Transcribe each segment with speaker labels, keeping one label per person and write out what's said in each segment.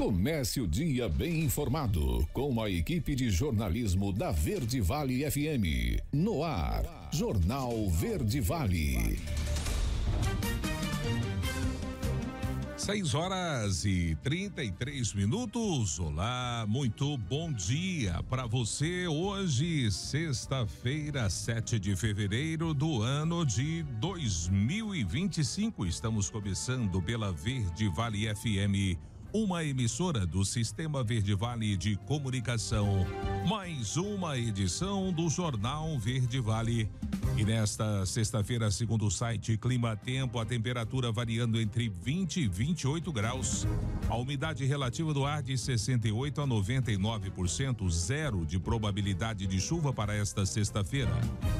Speaker 1: Comece o dia bem informado com a equipe de jornalismo da Verde Vale FM. No ar, Jornal Verde Vale.
Speaker 2: 6h33. Olá, muito bom dia para você. Hoje, sexta-feira, 7 de fevereiro do ano de 2025. Estamos começando pela Verde Vale FM, uma emissora do Sistema Verde Vale de Comunicação. Mais uma edição do Jornal Verde Vale. E nesta sexta-feira, segundo o site Clima Tempo, a temperatura variando entre 20 e 28 graus. A umidade relativa do ar de 68 a 99%, zero de probabilidade de chuva para esta sexta-feira.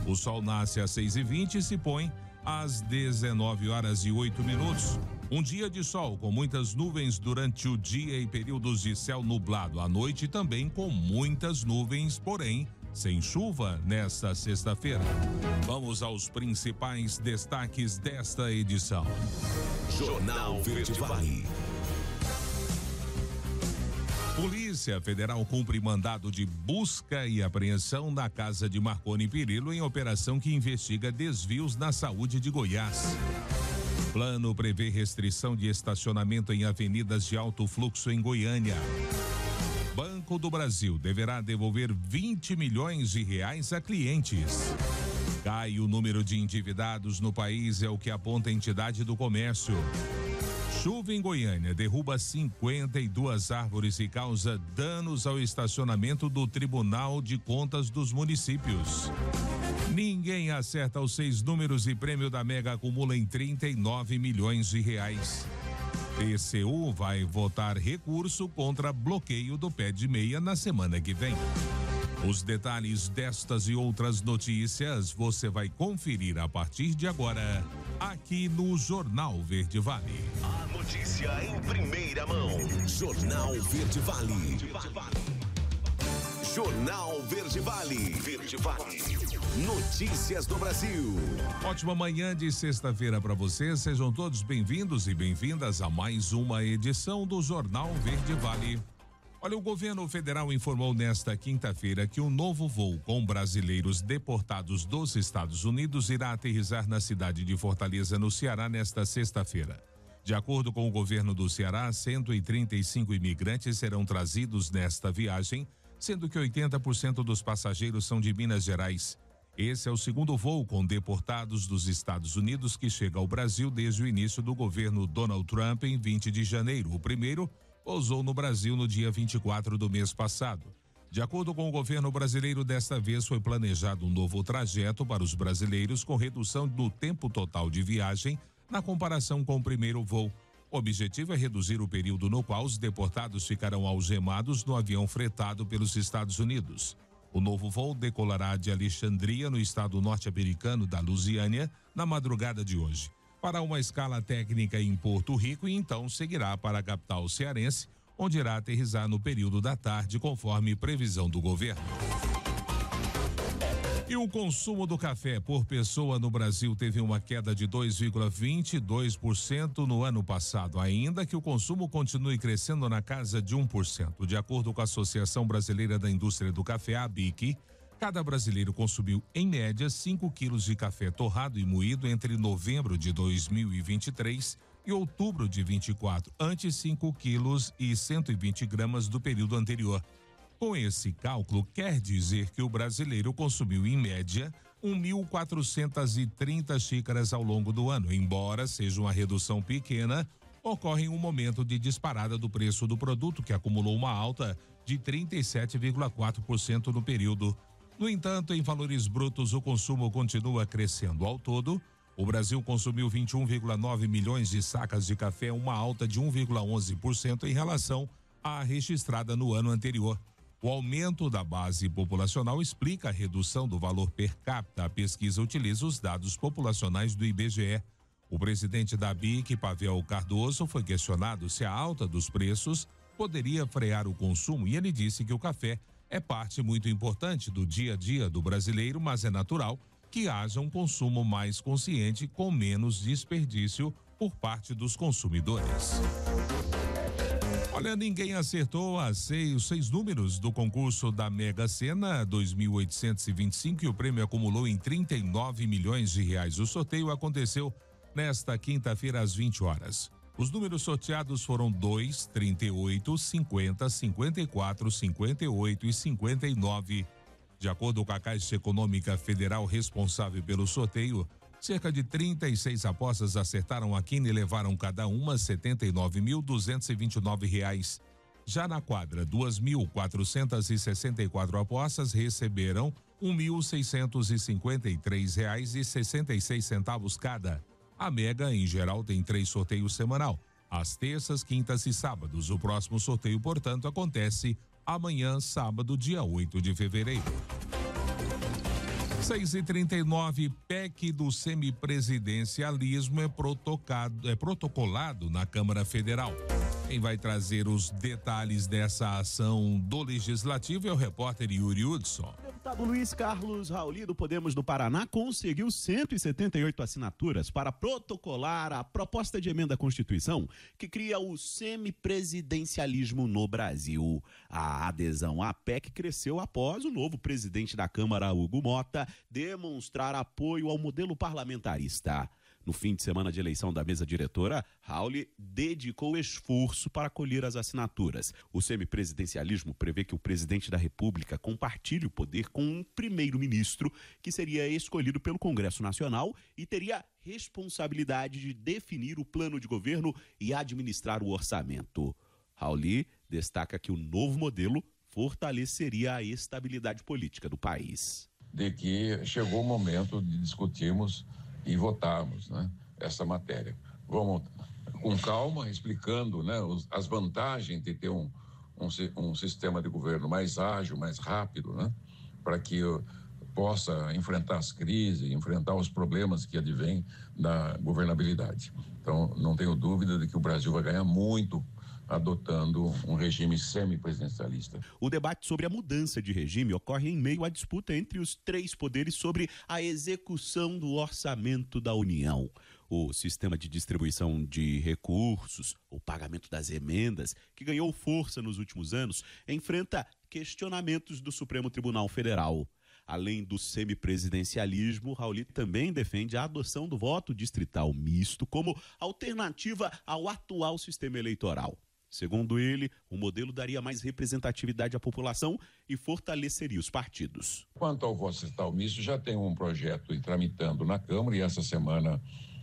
Speaker 2: O sol nasce às 6h20 e se põe às 19h08. Um dia de sol com muitas nuvens durante o dia e períodos de céu nublado. À noite também com muitas nuvens, porém sem chuva nesta sexta-feira. Vamos aos principais destaques desta edição.
Speaker 1: Jornal Verde Vale.
Speaker 2: Polícia Federal cumpre mandado de busca e apreensão na casa de Marconi Perillo em operação que investiga desvios na saúde de Goiás. Plano prevê restrição de estacionamento em avenidas de alto fluxo em Goiânia. Banco do Brasil deverá devolver 20 milhões de reais a clientes. Cai o número de endividados no país, é o que aponta a entidade do comércio. Chuva em Goiânia derruba 52 árvores e causa danos ao estacionamento do Tribunal de Contas dos Municípios. Ninguém acerta os 6 números e prêmio da Mega acumula em 39 milhões de reais. TCU vai votar recurso contra bloqueio do pé de meia na semana que vem. Os detalhes destas e outras notícias você vai conferir a partir de agora, aqui no Jornal Verde Vale.
Speaker 1: A notícia em primeira mão. Jornal Verde Vale. Jornal Verde Vale. Verde Vale. Notícias do Brasil.
Speaker 2: Ótima manhã de sexta-feira para você. Sejam todos bem-vindos e bem-vindas a mais uma edição do Jornal Verde Vale. Olha, o governo federal informou nesta quinta-feira que um novo voo com brasileiros deportados dos Estados Unidos irá aterrissar na cidade de Fortaleza, no Ceará, nesta sexta-feira. De acordo com o governo do Ceará, 135 imigrantes serão trazidos nesta viagem, sendo que 80% dos passageiros são de Minas Gerais. Esse é o segundo voo com deportados dos Estados Unidos que chega ao Brasil desde o início do governo Donald Trump em 20 de janeiro. O primeiro pousou no Brasil no dia 24 do mês passado. De acordo com o governo brasileiro, desta vez foi planejado um novo trajeto para os brasileiros com redução do tempo total de viagem na comparação com o primeiro voo. O objetivo é reduzir o período no qual os deportados ficarão algemados no avião fretado pelos Estados Unidos. O novo voo decolará de Alexandria, no estado norte-americano da Lusiânia, na madrugada de hoje, para uma escala técnica em Porto Rico e então seguirá para a capital cearense, onde irá aterrissar no período da tarde, conforme previsão do governo. E o consumo do café por pessoa no Brasil teve uma queda de 2,22% no ano passado, ainda que o consumo continue crescendo na casa de 1%. De acordo com a Associação Brasileira da Indústria do Café, a ABIC, cada brasileiro consumiu, em média, 5 quilos de café torrado e moído entre novembro de 2023 e outubro de 24, ante 5 quilos e 120 gramas do período anterior. Com esse cálculo, quer dizer que o brasileiro consumiu, em média, 1.430 xícaras ao longo do ano. Embora seja uma redução pequena, ocorre em um momento de disparada do preço do produto, que acumulou uma alta de 37,4% no período. No entanto, em valores brutos, o consumo continua crescendo. Ao todo, o Brasil consumiu 21,9 milhões de sacas de café, uma alta de 1,11% em relação à registrada no ano anterior. O aumento da base populacional explica a redução do valor per capita. A pesquisa utiliza os dados populacionais do IBGE. O presidente da ABIC, Pavel Cardoso, foi questionado se a alta dos preços poderia frear o consumo e ele disse que o café é parte muito importante do dia a dia do brasileiro, mas é natural que haja um consumo mais consciente com menos desperdício por parte dos consumidores. Olha, ninguém acertou os 6 números do concurso da Mega Sena 2.825 e o prêmio acumulou em 39 milhões de reais. O sorteio aconteceu nesta quinta-feira às 20 horas. Os números sorteados foram 2, 38, 50, 54, 58 e 59. De acordo com a Caixa Econômica Federal responsável pelo sorteio, cerca de 36 apostas acertaram a quina e levaram cada uma R$ 79.229. Já na quadra, 2.464 apostas receberam R$ 1.653,66 cada. A Mega, em geral, tem 3 sorteios semanal, às terças, quintas e sábados. O próximo sorteio, portanto, acontece amanhã, sábado, dia 8 de fevereiro. 6h39, PEC do semipresidencialismo é protocolado na Câmara Federal. Quem vai trazer os detalhes dessa ação do Legislativo é o repórter Yuri Hudson.
Speaker 3: O deputado Luiz Carlos Rauli, do Podemos do Paraná, conseguiu 178 assinaturas para protocolar a proposta de emenda à Constituição que cria o semipresidencialismo no Brasil. A adesão à PEC cresceu após o novo presidente da Câmara, Hugo Mota, demonstrar apoio ao modelo parlamentarista. No fim de semana de eleição da mesa diretora, Rauli dedicou esforço para colher as assinaturas. O semipresidencialismo prevê que o presidente da República compartilhe o poder com um primeiro-ministro que seria escolhido pelo Congresso Nacional e teria responsabilidade de definir o plano de governo e administrar o orçamento. Rauli destaca que o novo modelo fortaleceria a estabilidade política do país.
Speaker 4: De que chegou o momento de discutirmos e votarmos, né, essa matéria. Vamos com calma, explicando, né, as vantagens de ter um sistema de governo mais ágil, mais rápido, né, para que possa enfrentar as crises, enfrentar os problemas que advêm da governabilidade. Então, não tenho dúvida de que o Brasil vai ganhar muito adotando um regime semipresidencialista.
Speaker 3: O debate sobre a mudança de regime ocorre em meio à disputa entre os 3 poderes sobre a execução do orçamento da União. O sistema de distribuição de recursos, o pagamento das emendas, que ganhou força nos últimos anos, enfrenta questionamentos do Supremo Tribunal Federal. Além do semipresidencialismo, Rauli também defende a adoção do voto distrital misto como alternativa ao atual sistema eleitoral. Segundo ele, o modelo daria mais representatividade à população e fortaleceria os partidos.
Speaker 4: Quanto ao voto distrital misto, já tem um projeto tramitando na Câmara e essa semana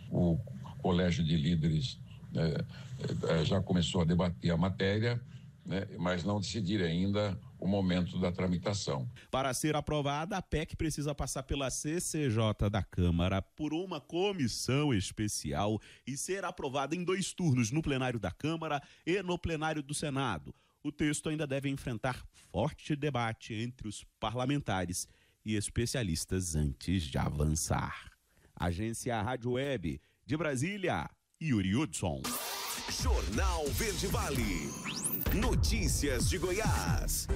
Speaker 4: o Colégio de Líderes já começou a debater a matéria, né, mas não decidir ainda o momento da tramitação.
Speaker 3: Para ser aprovada, a PEC precisa passar pela CCJ da Câmara por uma comissão especial e ser aprovada em 2 turnos, no plenário da Câmara e no plenário do Senado. O texto ainda deve enfrentar forte debate entre os parlamentares e especialistas antes de avançar. Agência Rádio Web de Brasília, Yuri Hudson.
Speaker 5: Jornal Verde Vale. Notícias de Goiás.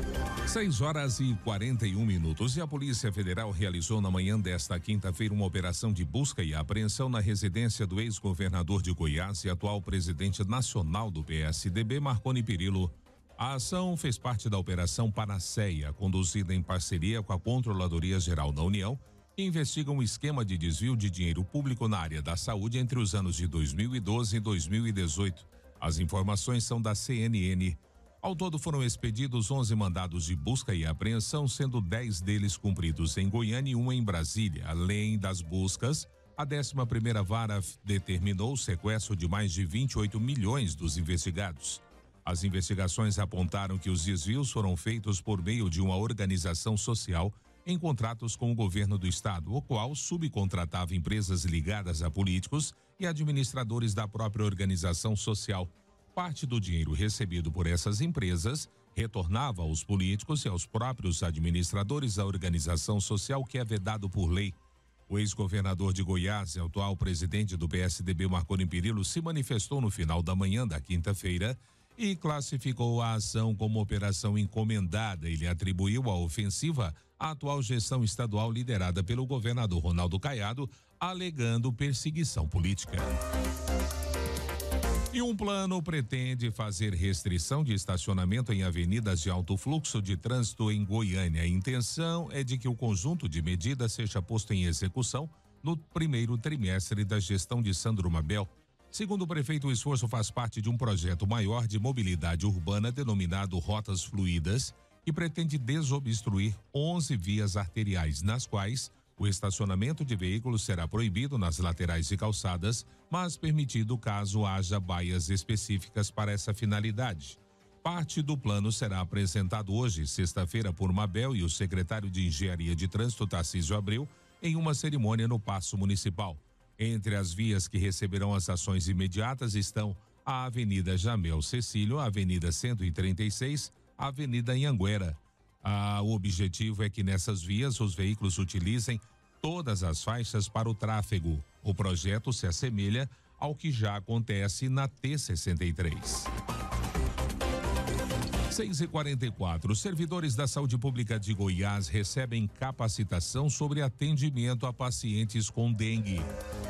Speaker 2: 6h41 e a Polícia Federal realizou na manhã desta quinta-feira uma operação de busca e apreensão na residência do ex-governador de Goiás e atual presidente nacional do PSDB, Marconi Perillo. A ação fez parte da Operação Panaceia, conduzida em parceria com a Controladoria Geral da União, que investiga um esquema de desvio de dinheiro público na área da saúde entre os anos de 2012 e 2018. As informações são da CNN. Ao todo foram expedidos 11 mandados de busca e apreensão, sendo 10 deles cumpridos em Goiânia e 1 em Brasília. Além das buscas, a 11ª Vara determinou o sequestro de mais de 28 milhões dos investigados. As investigações apontaram que os desvios foram feitos por meio de uma organização social em contratos com o governo do estado, o qual subcontratava empresas ligadas a políticos e administradores da própria organização social. Parte do dinheiro recebido por essas empresas retornava aos políticos e aos próprios administradores da organização social, que é vedado por lei. O ex-governador de Goiás e atual presidente do PSDB, Marconi Perillo, se manifestou no final da manhã da quinta-feira e classificou a ação como operação encomendada. Ele atribuiu a ofensiva à atual gestão estadual liderada pelo governador Ronaldo Caiado, alegando perseguição política. E um plano pretende fazer restrição de estacionamento em avenidas de alto fluxo de trânsito em Goiânia. A intenção é de que o conjunto de medidas seja posto em execução no primeiro trimestre da gestão de Sandro Mabel. Segundo o prefeito, o esforço faz parte de um projeto maior de mobilidade urbana denominado Rotas Fluídas, que pretende desobstruir 11 vias arteriais, nas quais o estacionamento de veículos será proibido nas laterais de calçadas, mas permitido caso haja baias específicas para essa finalidade. Parte do plano será apresentado hoje, sexta-feira, por Mabel e o secretário de Engenharia de Trânsito, Tarcísio Abreu, em uma cerimônia no Paço Municipal. Entre as vias que receberão as ações imediatas estão a Avenida Jamel Cecílio, a Avenida 136, a Avenida Anhanguera. O objetivo é que nessas vias os veículos utilizem todas as faixas para o tráfego. O projeto se assemelha ao que já acontece na T-63. 6h44. Servidores da Saúde Pública de Goiás recebem capacitação sobre atendimento a pacientes com dengue.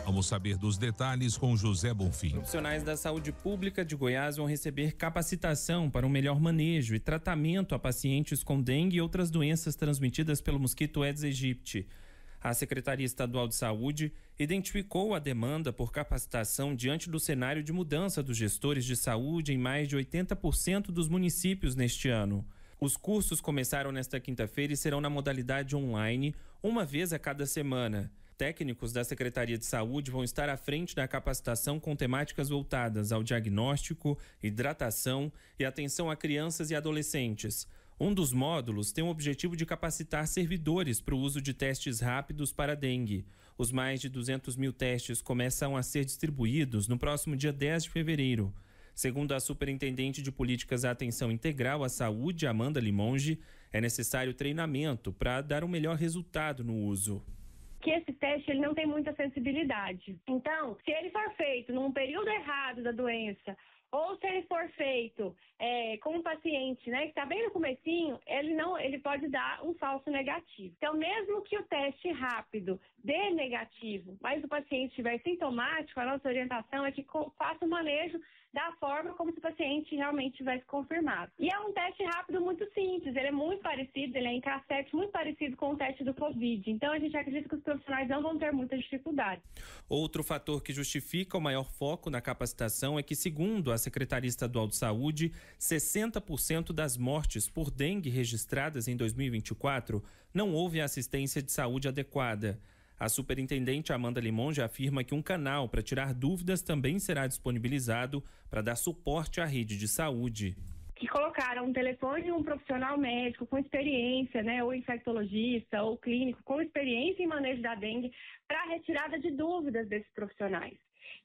Speaker 2: Vamos saber dos detalhes com José Bonfim.
Speaker 6: Profissionais da Saúde Pública de Goiás vão receber capacitação para um melhor manejo e tratamento a pacientes com dengue e outras doenças transmitidas pelo mosquito Aedes aegypti. A Secretaria Estadual de Saúde identificou a demanda por capacitação diante do cenário de mudança dos gestores de saúde em mais de 80% dos municípios neste ano. Os cursos começaram nesta quinta-feira e serão na modalidade online, uma vez a cada semana. Técnicos da Secretaria de Saúde vão estar à frente da capacitação com temáticas voltadas ao diagnóstico, hidratação e atenção a crianças e adolescentes. Um dos módulos tem o objetivo de capacitar servidores para o uso de testes rápidos para dengue. Os mais de 200 mil testes começam a ser distribuídos no próximo dia 10 de fevereiro. Segundo a Superintendente de Políticas à Atenção Integral à Saúde, Amanda Limonge, é necessário treinamento para dar um melhor resultado no uso.
Speaker 7: Que esse teste ele não tem muita sensibilidade. Então, se ele for feito num período errado da doença, ou se ele for feito com um paciente, né, que está bem no comecinho, ele pode dar um falso negativo. Então, mesmo que o teste rápido dê negativo, mas o paciente estiver sintomático, a nossa orientação é que faça o manejo da forma como se o paciente realmente tivesse confirmado. E é um teste rápido muito simples, ele é muito parecido, ele é em cassete, muito parecido com o teste do Covid. Então, a gente acredita que os profissionais não vão ter muita dificuldade.
Speaker 6: Outro fator que justifica o maior foco na capacitação é que, segundo a Secretaria Estadual de Saúde, 60% das mortes por dengue registradas em 2024 não houve assistência de saúde adequada. A superintendente Amanda Limonge afirma que um canal para tirar dúvidas também será disponibilizado para dar suporte à rede de saúde.
Speaker 7: Que colocaram um telefone de um profissional médico com experiência, né, ou infectologista ou clínico com experiência em manejo da dengue para a retirada de dúvidas desses profissionais.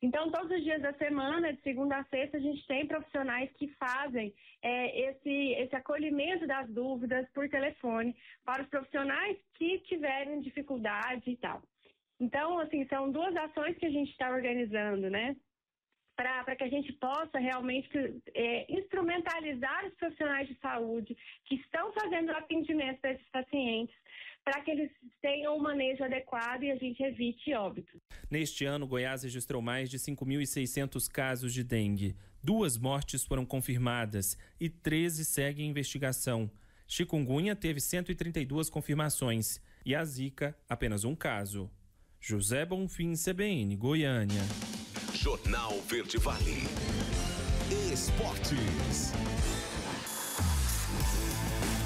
Speaker 7: Então, todos os dias da semana, de segunda a sexta, a gente tem profissionais que fazem esse acolhimento das dúvidas por telefone para os profissionais que tiverem dificuldade e tal. Então, assim, são duas ações que a gente está organizando, né? Para que a gente possa realmente instrumentalizar os profissionais de saúde que estão fazendo o atendimento desses pacientes, para que eles tenham um manejo adequado e a gente evite óbitos.
Speaker 6: Neste ano, Goiás registrou mais de 5.600 casos de dengue. 2 mortes foram confirmadas e 13 seguem em investigação. Chikungunya teve 132 confirmações e a Zika, apenas um caso. José Bonfim, CBN, Goiânia.
Speaker 5: Jornal Verde Vale. Esportes.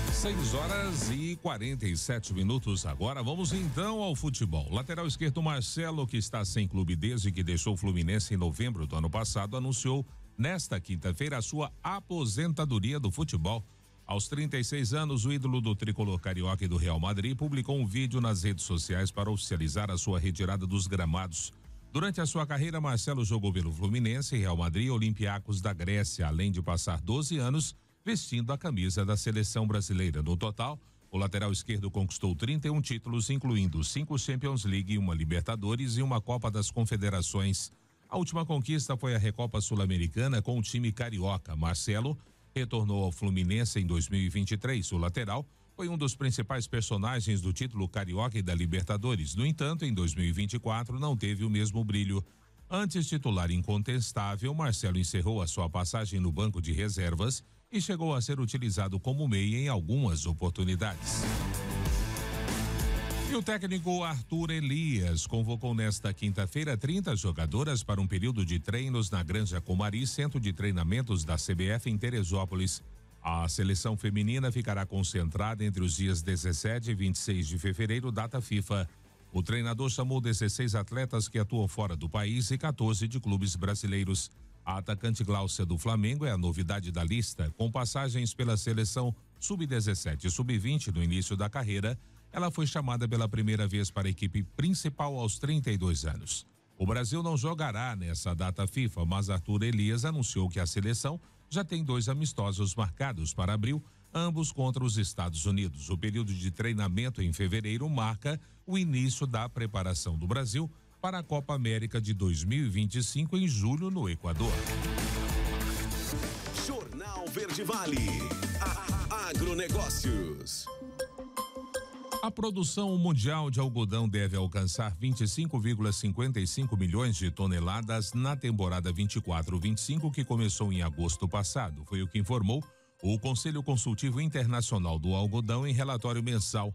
Speaker 2: 6h47. Agora vamos então ao futebol. Lateral esquerdo Marcelo, que está sem clube desde que deixou o Fluminense em novembro do ano passado, anunciou nesta quinta-feira a sua aposentadoria do futebol. Aos 36 anos, o ídolo do tricolor carioca e do Real Madrid publicou um vídeo nas redes sociais para oficializar a sua retirada dos gramados. Durante a sua carreira, Marcelo jogou pelo Fluminense, Real Madrid e Olympiacos da Grécia, além de passar 12 anos vestindo a camisa da seleção brasileira. No total, o lateral esquerdo conquistou 31 títulos, incluindo 5 Champions League, 1 Libertadores e 1 Copa das Confederações. A última conquista foi a Recopa Sul-Americana com o time carioca. Marcelo retornou ao Fluminense em 2023. O lateral foi um dos principais personagens do título carioca e da Libertadores. No entanto, em 2024 não teve o mesmo brilho. Antes titular incontestável, Marcelo encerrou a sua passagem no banco de reservas e chegou a ser utilizado como meia em algumas oportunidades. E o técnico Arthur Elias convocou nesta quinta-feira 30 jogadoras para um período de treinos na Granja Comari, centro de treinamentos da CBF em Teresópolis. A seleção feminina ficará concentrada entre os dias 17 e 26 de fevereiro, data FIFA. O treinador chamou 16 atletas que atuam fora do país e 14 de clubes brasileiros. A atacante Gláucia do Flamengo é a novidade da lista, com passagens pela seleção sub-17 e sub-20 no início da carreira. Ela foi chamada pela primeira vez para a equipe principal aos 32 anos. O Brasil não jogará nessa data FIFA, mas Arthur Elias anunciou que a seleção já tem 2 amistosos marcados para abril, ambos contra os Estados Unidos. O período de treinamento em fevereiro marca o início da preparação do Brasil para a Copa América de 2025 em julho no Equador.
Speaker 5: Jornal Verde Vale. Agronegócios.
Speaker 2: A produção mundial de algodão deve alcançar 25,55 milhões de toneladas na temporada 24-25, que começou em agosto passado. Foi o que informou o Conselho Consultivo Internacional do Algodão em relatório mensal.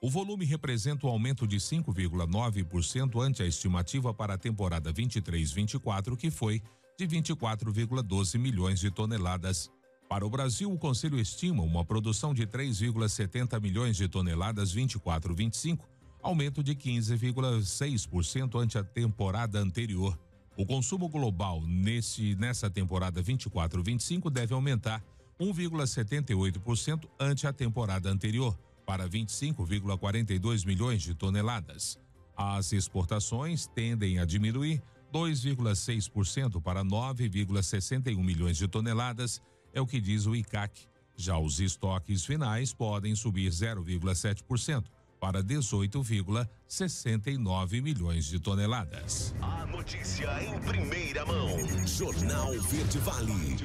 Speaker 2: O volume representa um aumento de 5,9% ante a estimativa para a temporada 23-24, que foi de 24,12 milhões de toneladas. Para o Brasil, o Conselho estima uma produção de 3,70 milhões de toneladas 24-25, aumento de 15,6% ante a temporada anterior. O consumo global nessa temporada 24-25 deve aumentar 1,78% ante a temporada anterior, para 25,42 milhões de toneladas. As exportações tendem a diminuir 2,6% para 9,61 milhões de toneladas, é o que diz o ICAC. Já os estoques finais podem subir 0,7% para 18,69 milhões de toneladas.
Speaker 5: A notícia em primeira mão. Jornal Verde Vale.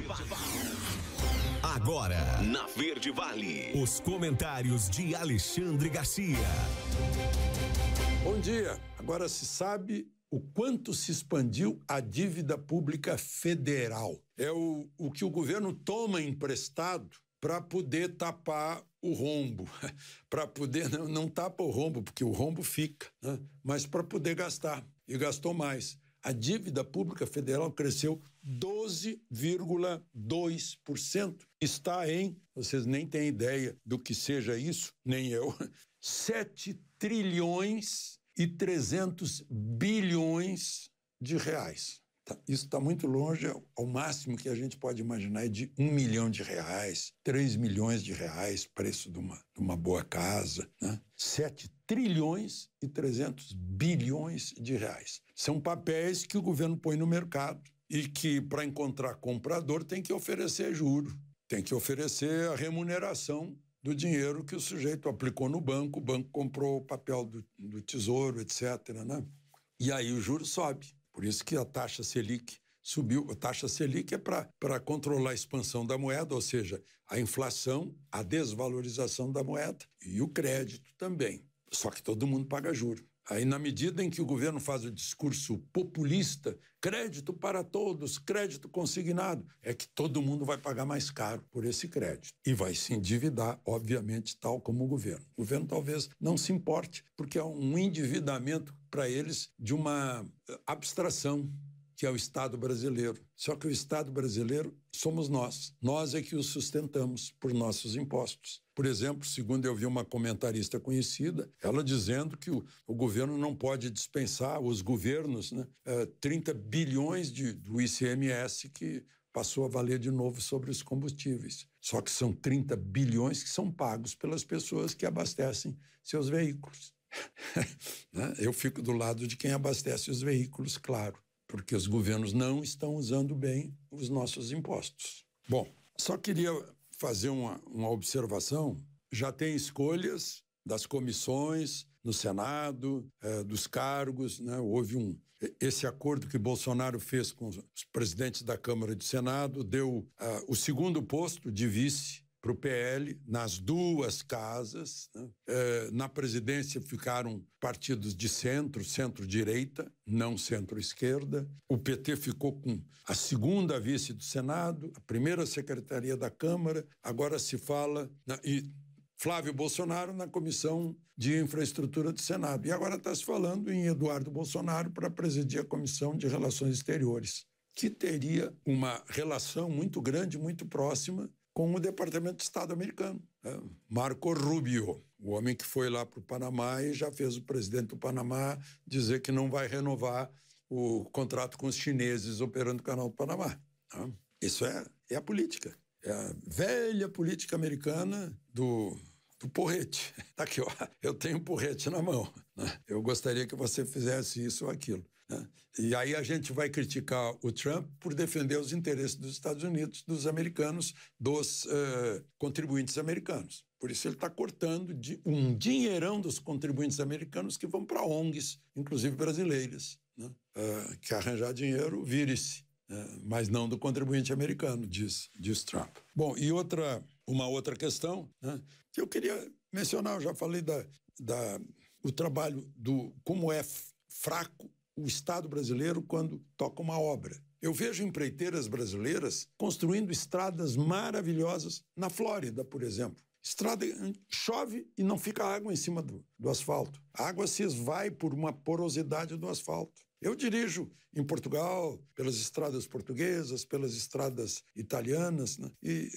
Speaker 5: Agora, na Verde Vale, os comentários de Alexandre Garcia.
Speaker 8: Bom dia. Agora se sabe o quanto se expandiu a dívida pública federal. É o que o governo toma emprestado para poder tapar o rombo, para poder, não tapa o rombo, porque o rombo fica, né? Mas para poder gastar, e gastou mais. A dívida pública federal cresceu 12,2%. Está em, vocês nem têm ideia do que seja isso, nem eu, 7 trilhões e 300 bilhões de reais. Isso está muito longe, ao máximo que a gente pode imaginar é de 1 milhão de reais, 3 milhões de reais, preço de uma boa casa, né? 7 trilhões e 300 bilhões de reais. São papéis que o governo põe no mercado e que, para encontrar comprador, tem que oferecer juro, tem que oferecer a remuneração do dinheiro que o sujeito aplicou no banco, o banco comprou o papel do tesouro, etc., né? E aí o juro sobe. Por isso que a taxa Selic subiu. A taxa Selic é para controlar a expansão da moeda, ou seja, a inflação, a desvalorização da moeda e o crédito também. Só que todo mundo paga juro. Aí, na medida em que o governo faz o discurso populista, crédito para todos, crédito consignado, é que todo mundo vai pagar mais caro por esse crédito. E vai se endividar, obviamente, tal como o governo. O governo talvez não se importe, porque é um endividamento para eles de uma abstração, que é o Estado brasileiro. Só que o Estado brasileiro somos nós. Nós é que o sustentamos por nossos impostos. Por exemplo, segundo eu vi uma comentarista conhecida, ela dizendo que o governo não pode dispensar, os governos, né, 30 bilhões do ICMS que passou a valer de novo sobre os combustíveis. Só que são 30 bilhões que são pagos pelas pessoas que abastecem seus veículos. Né? Eu fico do lado de quem abastece os veículos, claro, porque os governos não estão usando bem os nossos impostos. Bom, só queria fazer uma observação. Já tem escolhas das comissões no Senado, dos cargos, né? Houve esse acordo que Bolsonaro fez com os presidentes da Câmara e do Senado, deu o segundo posto de vice para o PL nas duas casas, né? Na presidência ficaram partidos de centro-direita, não centro-esquerda. O PT ficou com a segunda vice do Senado, a primeira secretaria da Câmara. Agora se fala... E Flávio Bolsonaro na Comissão de Infraestrutura do Senado. E agora está se falando em Eduardo Bolsonaro para presidir a Comissão de Relações Exteriores, que teria uma relação muito grande, muito próxima com o Departamento de Estado americano. Marco Rubio, o homem que foi lá para o Panamá e já fez o presidente do Panamá dizer que não vai renovar o contrato com os chineses operando o Canal do Panamá. Isso é a política. É a velha política americana do porrete. Tá aqui, ó, eu tenho um porrete na mão, né? Eu gostaria que você fizesse isso ou aquilo, né? E aí a gente vai criticar o Trump por defender os interesses dos Estados Unidos, dos americanos, dos contribuintes americanos. Por isso ele está cortando um dinheirão dos contribuintes americanos que vão para ONGs, inclusive brasileiras, né? Que arranjar dinheiro, vire-se. Mas não do contribuinte americano, diz Trump. Bom, e uma outra questão, né, que eu queria mencionar, eu já falei o trabalho como é fraco o Estado brasileiro quando toca uma obra. Eu vejo empreiteiras brasileiras construindo estradas maravilhosas na Flórida, por exemplo. Estrada chove e não fica água em cima do asfalto. A água se esvai por uma porosidade do asfalto. Eu dirijo em Portugal, pelas estradas portuguesas, pelas estradas italianas, né? E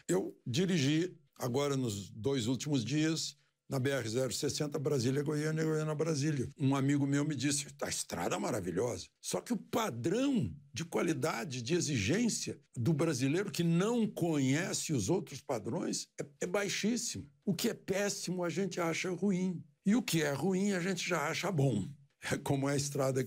Speaker 8: eu dirigi agora nos 2 últimos dias na BR-060 Brasília-Goiânia, Goiânia-Brasília. Um amigo meu me disse, a estrada é maravilhosa, só que o padrão de qualidade, de exigência do brasileiro que não conhece os outros padrões é baixíssimo. O que é péssimo a gente acha ruim, e o que é ruim a gente já acha bom. É como é a estrada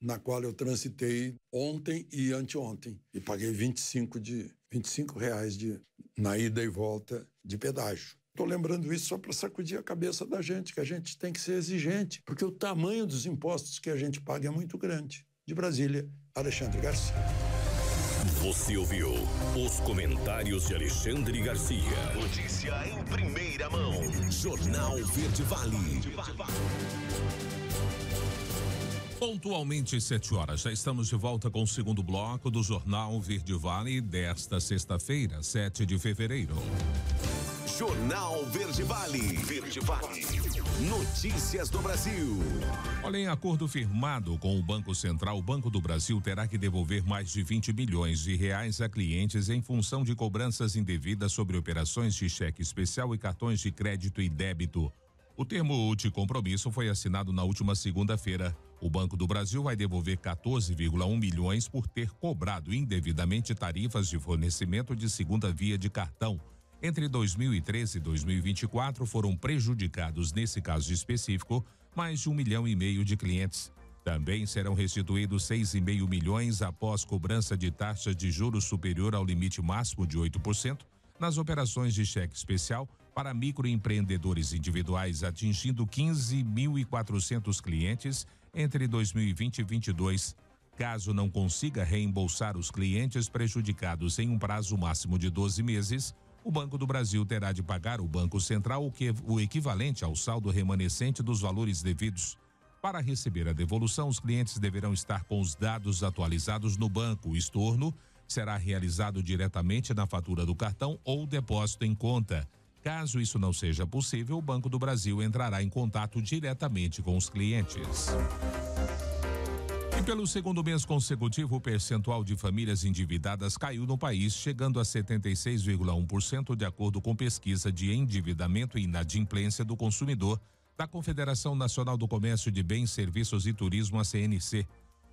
Speaker 8: na qual eu transitei ontem e anteontem. E paguei R$25 na ida e volta de pedágio. Estou lembrando isso só para sacudir a cabeça da gente, que a gente tem que ser exigente, porque o tamanho dos impostos que a gente paga é muito grande. De Brasília, Alexandre Garcia.
Speaker 5: Você ouviu os comentários de Alexandre Garcia. Notícia em primeira mão. Jornal Verde Vale.
Speaker 2: Pontualmente 7 horas, já estamos de volta com o segundo bloco do Jornal Verde Vale desta sexta-feira, 7 de fevereiro.
Speaker 5: Jornal Verde Vale. Verde Vale. Notícias do Brasil.
Speaker 2: Olha, em acordo firmado com o Banco Central, o Banco do Brasil terá que devolver mais de 20 bilhões de reais a clientes em função de cobranças indevidas sobre operações de cheque especial e cartões de crédito e débito. O termo de compromisso foi assinado na última segunda-feira. O Banco do Brasil vai devolver 14,1 milhões por ter cobrado indevidamente tarifas de fornecimento de segunda via de cartão. Entre 2013 e 2024 foram prejudicados, nesse caso específico, mais de 1,5 milhão de clientes. Também serão restituídos 6,5 milhões após cobrança de taxa de juros superior ao limite máximo de 8% nas operações de cheque especial para microempreendedores individuais, atingindo 15.400 clientes entre 2020 e 2022. Caso não consiga reembolsar os clientes prejudicados em um prazo máximo de 12 meses, o Banco do Brasil terá de pagar ao Banco Central o equivalente ao saldo remanescente dos valores devidos. Para receber a devolução, os clientes deverão estar com os dados atualizados no banco. O estorno será realizado diretamente na fatura do cartão ou depósito em conta. Caso isso não seja possível, o Banco do Brasil entrará em contato diretamente com os clientes. E pelo segundo mês consecutivo, o percentual de famílias endividadas caiu no país, chegando a 76,1%, de acordo com pesquisa de endividamento e inadimplência do consumidor da Confederação Nacional do Comércio de Bens, Serviços e Turismo, a CNC.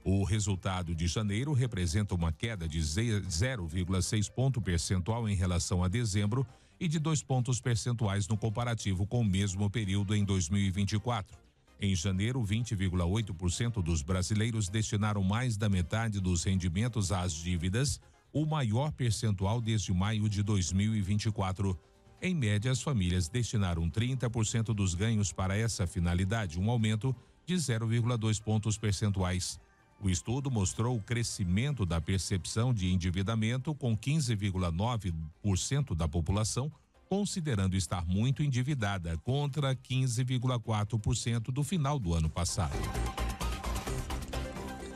Speaker 2: O resultado de janeiro representa uma queda de 0,6 ponto percentual em relação a dezembro e de 2 pontos percentuais no comparativo com o mesmo período em 2024. Em janeiro, 20,8% dos brasileiros destinaram mais da metade dos rendimentos às dívidas, o maior percentual desde maio de 2024. Em média, as famílias destinaram 30% dos ganhos para essa finalidade, um aumento de 0,2 pontos percentuais. O estudo mostrou o crescimento da percepção de endividamento, com 15,9% da população considerando estar muito endividada, contra 15,4% do final do ano passado.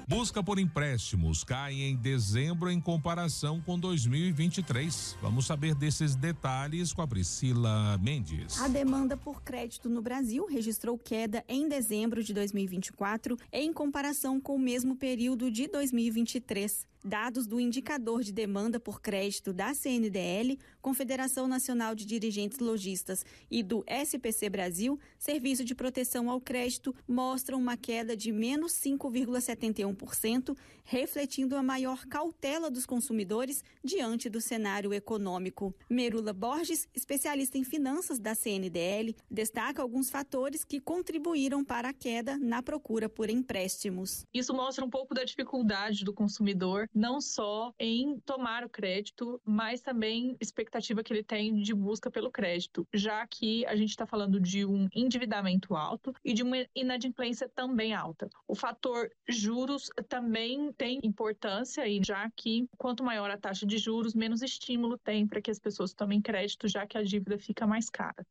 Speaker 2: Busca por empréstimos cai em dezembro em comparação com 2023. Vamos saber desses detalhes com a Priscila Mendes.
Speaker 9: A demanda por crédito no Brasil registrou queda em dezembro de 2024 em comparação com o mesmo período de 2023. Dados do Indicador de Demanda por Crédito da CNDL, Confederação Nacional de Dirigentes Lojistas, e do SPC Brasil, Serviço de Proteção ao Crédito, mostram uma queda de menos 5,71%, refletindo a maior cautela dos consumidores diante do cenário econômico. Merula Borges, especialista em finanças da CNDL, destaca alguns fatores que contribuíram para a queda na procura por empréstimos.
Speaker 10: Isso mostra um pouco da dificuldade do consumidor, não só em tomar o crédito, mas também expectativa que ele tem de busca pelo crédito, já que a gente está falando de um endividamento alto e de uma inadimplência também alta. O fator juros também tem importância, já que quanto maior a taxa de juros, menos estímulo tem para que as pessoas tomem crédito, já que a dívida fica mais cara.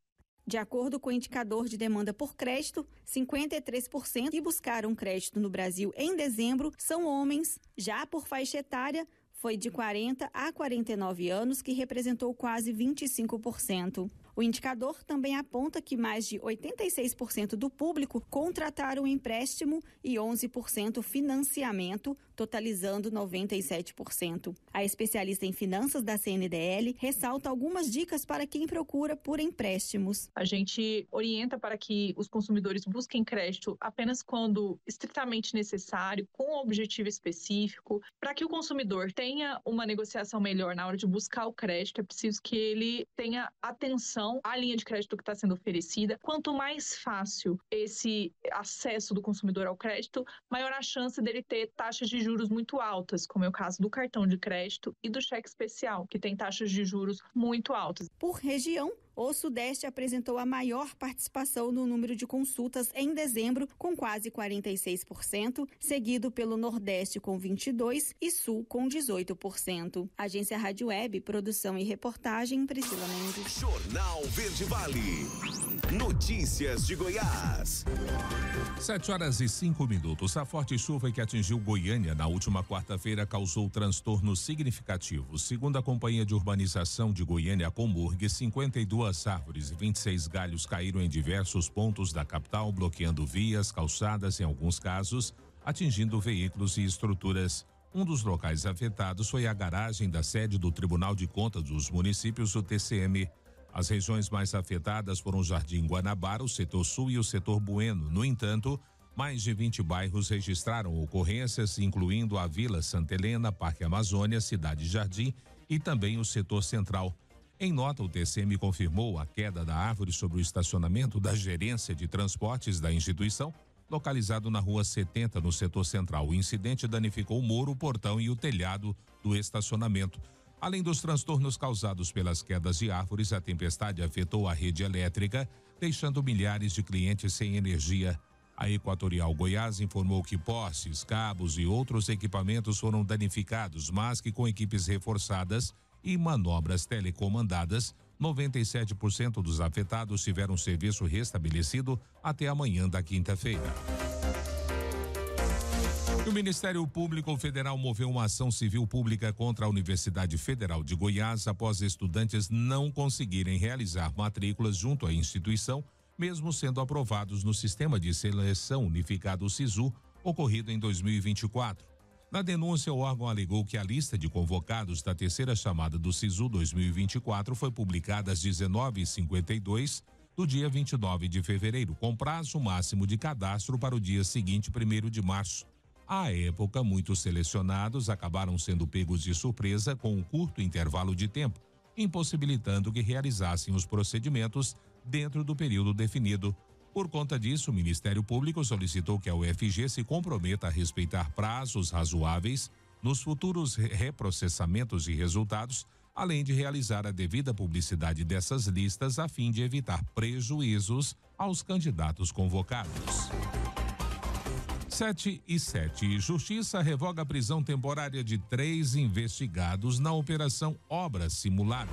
Speaker 9: De acordo com o Indicador de Demanda por Crédito, 53% que buscaram crédito no Brasil em dezembro são homens. Já por faixa etária, foi de 40 a 49 anos, que representou quase 25%. O indicador também aponta que mais de 86% do público contrataram empréstimo e 11% financiamento, totalizando 97%. A especialista em finanças da CNDL ressalta algumas dicas para quem procura por empréstimos.
Speaker 10: A gente orienta para que os consumidores busquem crédito apenas quando estritamente necessário, com um objetivo específico. Para que o consumidor tenha uma negociação melhor na hora de buscar o crédito, é preciso que ele tenha atenção à linha de crédito que está sendo oferecida. Quanto mais fácil esse acesso do consumidor ao crédito, maior a chance dele ter taxas de juros muito altas, como é o caso do cartão de crédito e do cheque especial, que tem taxas de juros muito altas.
Speaker 9: Por região, o Sudeste apresentou a maior participação no número de consultas em dezembro, com quase 46%, seguido pelo Nordeste com 22% e Sul com 18%. Agência Rádio Web, produção e reportagem, Priscila Mendes.
Speaker 5: Jornal Verde Vale. Notícias de Goiás.
Speaker 2: 7h05. A forte chuva que atingiu Goiânia na última quarta-feira causou transtornos significativos. Segundo a Companhia de Urbanização de Goiânia, a Comurg, 52 árvores e 26 galhos caíram em diversos pontos da capital, bloqueando vias, calçadas, em alguns casos, atingindo veículos e estruturas. Um dos locais afetados foi a garagem da sede do Tribunal de Contas dos Municípios, o TCM. As regiões mais afetadas foram o Jardim Guanabara, o setor sul e o setor Bueno. No entanto, mais de 20 bairros registraram ocorrências, incluindo a Vila Santa Helena, Parque Amazônia, Cidade Jardim e também o setor central. Em nota, o TCM confirmou a queda da árvore sobre o estacionamento da gerência de transportes da instituição, localizado na Rua 70, no setor central. O incidente danificou o muro, o portão e o telhado do estacionamento. Além dos transtornos causados pelas quedas de árvores, a tempestade afetou a rede elétrica, deixando milhares de clientes sem energia. A Equatorial Goiás informou que postes, cabos e outros equipamentos foram danificados, mas que com equipes reforçadas e manobras telecomandadas, 97% dos afetados tiveram serviço restabelecido até amanhã da quinta-feira. O Ministério Público Federal moveu uma ação civil pública contra a Universidade Federal de Goiás após estudantes não conseguirem realizar matrículas junto à instituição, mesmo sendo aprovados no Sistema de Seleção Unificado SISU, ocorrido em 2024. Na denúncia, o órgão alegou que a lista de convocados da terceira chamada do SISU 2024 foi publicada às 19h52 do dia 29 de fevereiro, com prazo máximo de cadastro para o dia seguinte, 1º de março. À época, muitos selecionados acabaram sendo pegos de surpresa com um curto intervalo de tempo, impossibilitando que realizassem os procedimentos dentro do período definido. Por conta disso, o Ministério Público solicitou que a UFG se comprometa a respeitar prazos razoáveis nos futuros reprocessamentos de resultados, além de realizar a devida publicidade dessas listas a fim de evitar prejuízos aos candidatos convocados. 7h07. Justiça revoga a prisão temporária de 3 investigados na Operação Obra Simulada.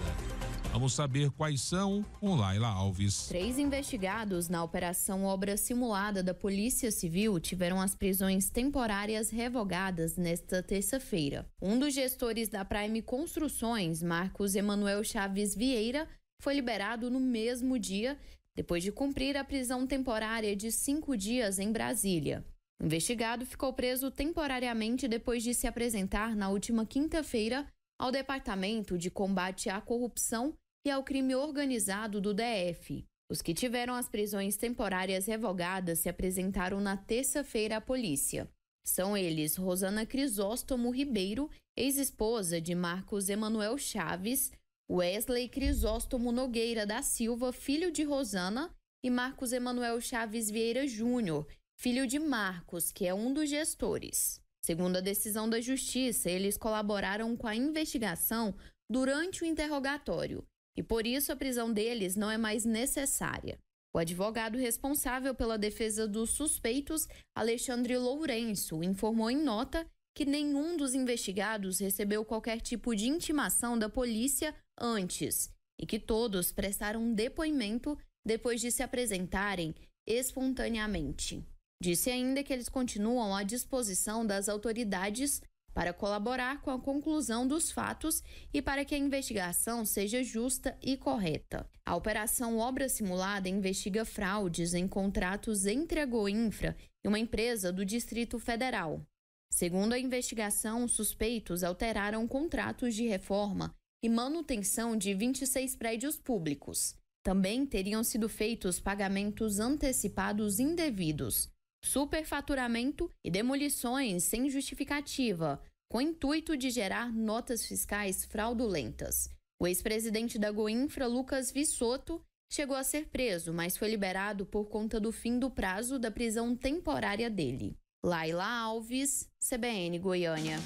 Speaker 2: Vamos saber quais são com Laila Alves.
Speaker 11: 3 investigados na Operação Obra Simulada da Polícia Civil tiveram as prisões temporárias revogadas nesta terça-feira. Um dos gestores da Prime Construções, Marcos Emanuel Chaves Vieira, foi liberado no mesmo dia, depois de cumprir a prisão temporária de 5 dias em Brasília. O investigado ficou preso temporariamente depois de se apresentar na última quinta-feira ao Departamento de Combate à Corrupção e ao Crime Organizado do DF. Os que tiveram as prisões temporárias revogadas se apresentaram na terça-feira à polícia. São eles Rosana Crisóstomo Ribeiro, ex-esposa de Marcos Emanuel Chaves, Wesley Crisóstomo Nogueira da Silva, filho de Rosana, e Marcos Emanuel Chaves Vieira Júnior, filho de Marcos, que é um dos gestores. Segundo a decisão da Justiça, eles colaboraram com a investigação durante o interrogatório e, por isso, a prisão deles não é mais necessária. O advogado responsável pela defesa dos suspeitos, Alexandre Lourenço, informou em nota que nenhum dos investigados recebeu qualquer tipo de intimação da polícia antes e que todos prestaram depoimento depois de se apresentarem espontaneamente. Disse ainda que eles continuam à disposição das autoridades para colaborar com a conclusão dos fatos e para que a investigação seja justa e correta. A Operação Obra Simulada investiga fraudes em contratos entre a Goinfra e uma empresa do Distrito Federal. Segundo a investigação, os suspeitos alteraram contratos de reforma e manutenção de 26 prédios públicos. Também teriam sido feitos pagamentos antecipados indevidos, superfaturamento e demolições sem justificativa, com o intuito de gerar notas fiscais fraudulentas. O ex-presidente da Goinfra, Lucas Vissoto, chegou a ser preso, mas foi liberado por conta do fim do prazo da prisão temporária dele. Laila Alves, CBN Goiânia.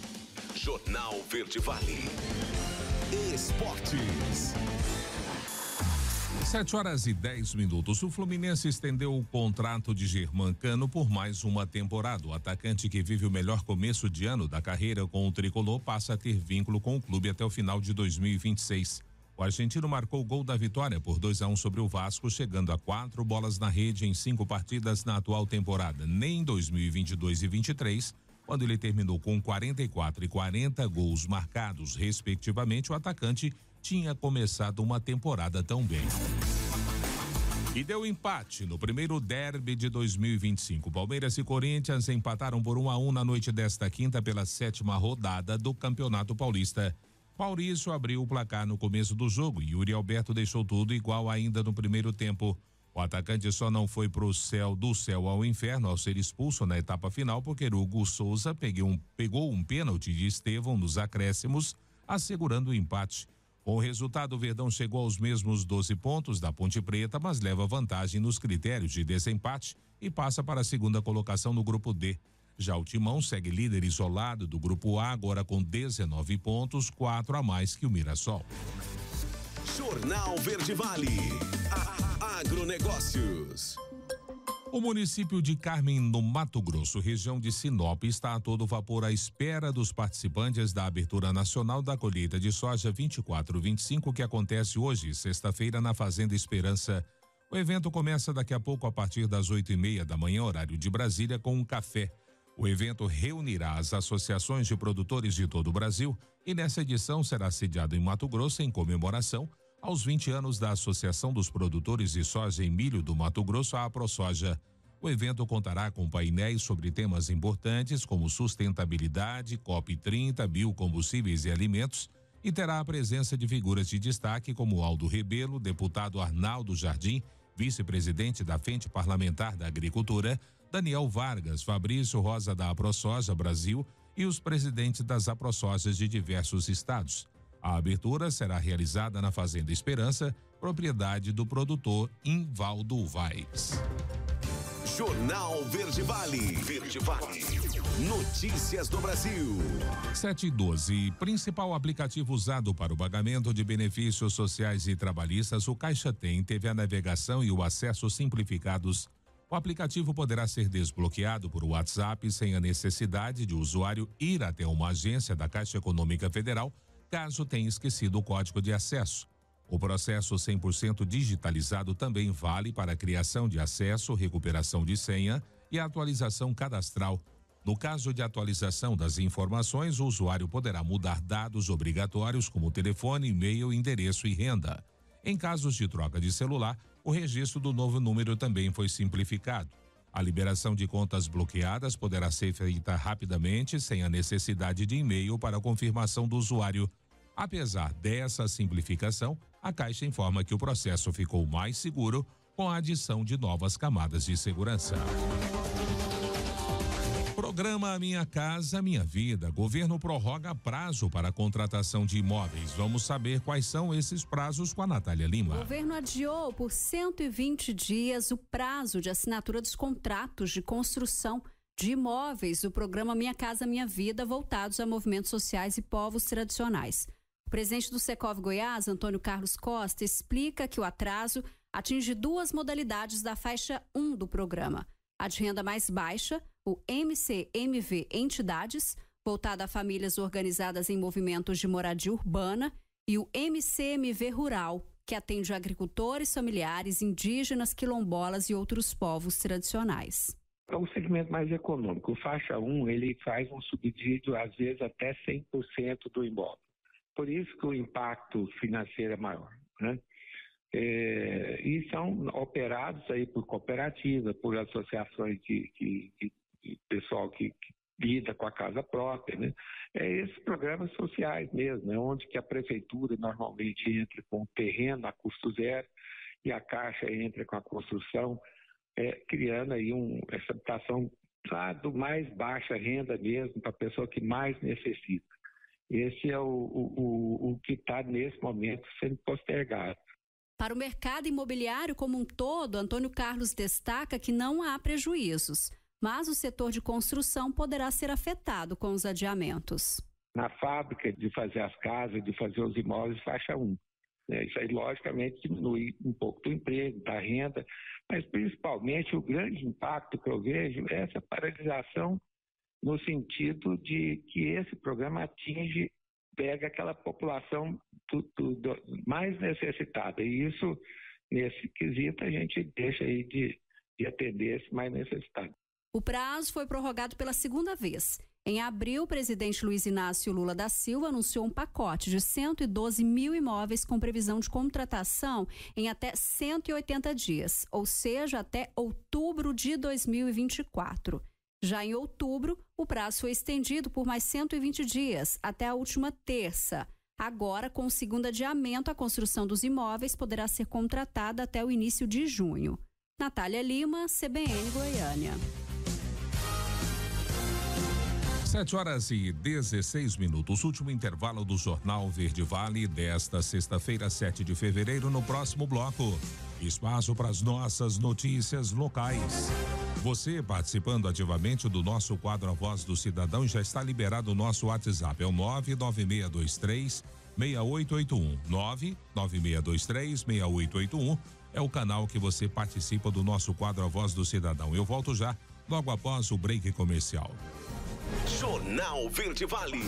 Speaker 5: Jornal Verde Vale. Esportes.
Speaker 2: 7h10. O Fluminense estendeu o contrato de Germancano por mais uma temporada. O atacante, que vive o melhor começo de ano da carreira com o tricolor, passa a ter vínculo com o clube até o final de 2026. O argentino marcou o gol da vitória por 2-1 sobre o Vasco, chegando a 4 bolas na rede em 5 partidas na atual temporada. Nem em 2022 e 23, quando ele terminou com 44 e 40 gols marcados, respectivamente, o atacante tinha começado uma temporada tão bem. E deu empate no primeiro derby de 2025. Palmeiras e Corinthians empataram por 1-1 na noite desta quinta pela 7ª rodada do Campeonato Paulista. Maurício abriu o placar no começo do jogo e Yuri Alberto deixou tudo igual ainda no primeiro tempo. O atacante só não foi do céu ao inferno ao ser expulso na etapa final porque Hugo Souza pegou um pênalti de Estevão nos acréscimos, assegurando o empate. Com o resultado, o Verdão chegou aos mesmos 12 pontos da Ponte Preta, mas leva vantagem nos critérios de desempate e passa para a segunda colocação no grupo D. Já o Timão segue líder isolado do grupo A, agora com 19 pontos, 4 a mais que o Mirassol.
Speaker 5: Jornal Verde Vale. Agronegócios.
Speaker 2: O município de Carmem, no Mato Grosso, região de Sinop, está a todo vapor à espera dos participantes da abertura nacional da colheita de soja 24/25, que acontece hoje, sexta-feira, na Fazenda Esperança. O evento começa daqui a pouco a partir das 8h30 da manhã, horário de Brasília, com um café. O evento reunirá as associações de produtores de todo o Brasil e nessa edição será sediado em Mato Grosso em comemoração aos 20 anos da Associação dos Produtores de Soja e Milho do Mato Grosso, a AproSoja. O evento contará com painéis sobre temas importantes como sustentabilidade, COP30, biocombustíveis e alimentos e terá a presença de figuras de destaque como Aldo Rebelo, deputado Arnaldo Jardim, vice-presidente da Frente Parlamentar da Agricultura, Daniel Vargas, Fabrício Rosa da AproSoja Brasil e os presidentes das AproSojas de diversos estados. A abertura será realizada na Fazenda Esperança, propriedade do produtor Invaldo Vaz.
Speaker 5: Jornal Verde Vale. Verde Vale. Notícias do Brasil.
Speaker 2: 7h12. Principal aplicativo usado para o pagamento de benefícios sociais e trabalhistas, o Caixa Tem, teve a navegação e o acesso simplificados. O aplicativo poderá ser desbloqueado por WhatsApp sem a necessidade de o usuário ir até uma agência da Caixa Econômica Federal, caso tenha esquecido o código de acesso. O processo 100% digitalizado também vale para a criação de acesso, recuperação de senha e atualização cadastral. No caso de atualização das informações, o usuário poderá mudar dados obrigatórios como telefone, e-mail, endereço e renda. Em casos de troca de celular, o registro do novo número também foi simplificado. A liberação de contas bloqueadas poderá ser feita rapidamente, sem a necessidade de e-mail para a confirmação do usuário. Apesar dessa simplificação, a Caixa informa que o processo ficou mais seguro com a adição de novas camadas de segurança. Programa Minha Casa Minha Vida. Governo prorroga prazo para a contratação de imóveis. Vamos saber quais são esses prazos com a Natália Lima.
Speaker 12: O governo adiou por 120 dias o prazo de assinatura dos contratos de construção de imóveis do programa Minha Casa Minha Vida, voltados a movimentos sociais e povos tradicionais. O presidente do Secov Goiás, Antônio Carlos Costa, explica que o atraso atinge duas modalidades da faixa 1 do programa. A de renda mais baixa, o MCMV Entidades, voltada a famílias organizadas em movimentos de moradia urbana, e o MCMV Rural, que atende agricultores, familiares, indígenas, quilombolas e outros povos tradicionais.
Speaker 13: É o segmento mais econômico. O faixa 1, ele faz um subsídio, às vezes, até 100% do imóvel. Por isso que o impacto financeiro é maior, né? E são operados aí por cooperativa, por associações de pessoal que lida com a casa própria, né? Esses programas sociais mesmo, né? Onde que a prefeitura normalmente entra com o terreno a custo zero e a Caixa entra com a construção, criando aí essa habitação do mais baixa renda mesmo, para a pessoa que mais necessita. Esse é o que está nesse momento sendo postergado.
Speaker 12: Para o mercado imobiliário como um todo, Antônio Carlos destaca que não há prejuízos, mas o setor de construção poderá ser afetado com os adiamentos.
Speaker 13: Na fábrica de fazer as casas, de fazer os imóveis, faixa 1. Isso aí, logicamente, diminui um pouco do emprego, da renda, mas principalmente o grande impacto que eu vejo é essa paralisação no sentido de que esse programa pega aquela população mais necessitada. E isso, nesse quesito, a gente deixa aí de atender esse mais necessitado.
Speaker 12: O prazo foi prorrogado pela segunda vez. Em abril, o presidente Luiz Inácio Lula da Silva anunciou um pacote de 112 mil imóveis com previsão de contratação em até 180 dias, ou seja, até outubro de 2024. Já em outubro, o prazo foi estendido por mais 120 dias, até a última terça. Agora, com o segundo adiamento, a construção dos imóveis poderá ser contratada até o início de junho. Natália Lima, CBN Goiânia.
Speaker 2: 7h16. Último intervalo do Jornal Verde Vale desta sexta-feira, 7 de fevereiro. No próximo bloco, espaço para as nossas notícias locais. Você participando ativamente do nosso quadro A Voz do Cidadão, já está liberado o nosso WhatsApp, é o 99623-6881. 99623-6881 é o canal que você participa do nosso quadro A Voz do Cidadão. Eu volto já, logo após o break comercial.
Speaker 5: Jornal Verde Vale.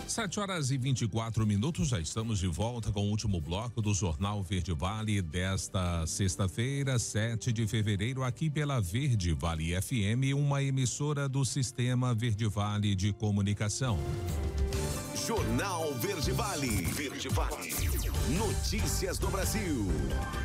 Speaker 2: Sete horas e 24 minutos, já estamos de volta com o último bloco do Jornal Verde Vale desta sexta-feira, 7 de fevereiro, aqui pela Verde Vale FM, uma emissora do Sistema Verde Vale de Comunicação.
Speaker 5: Jornal Verde Vale. Verde Vale. Notícias do Brasil.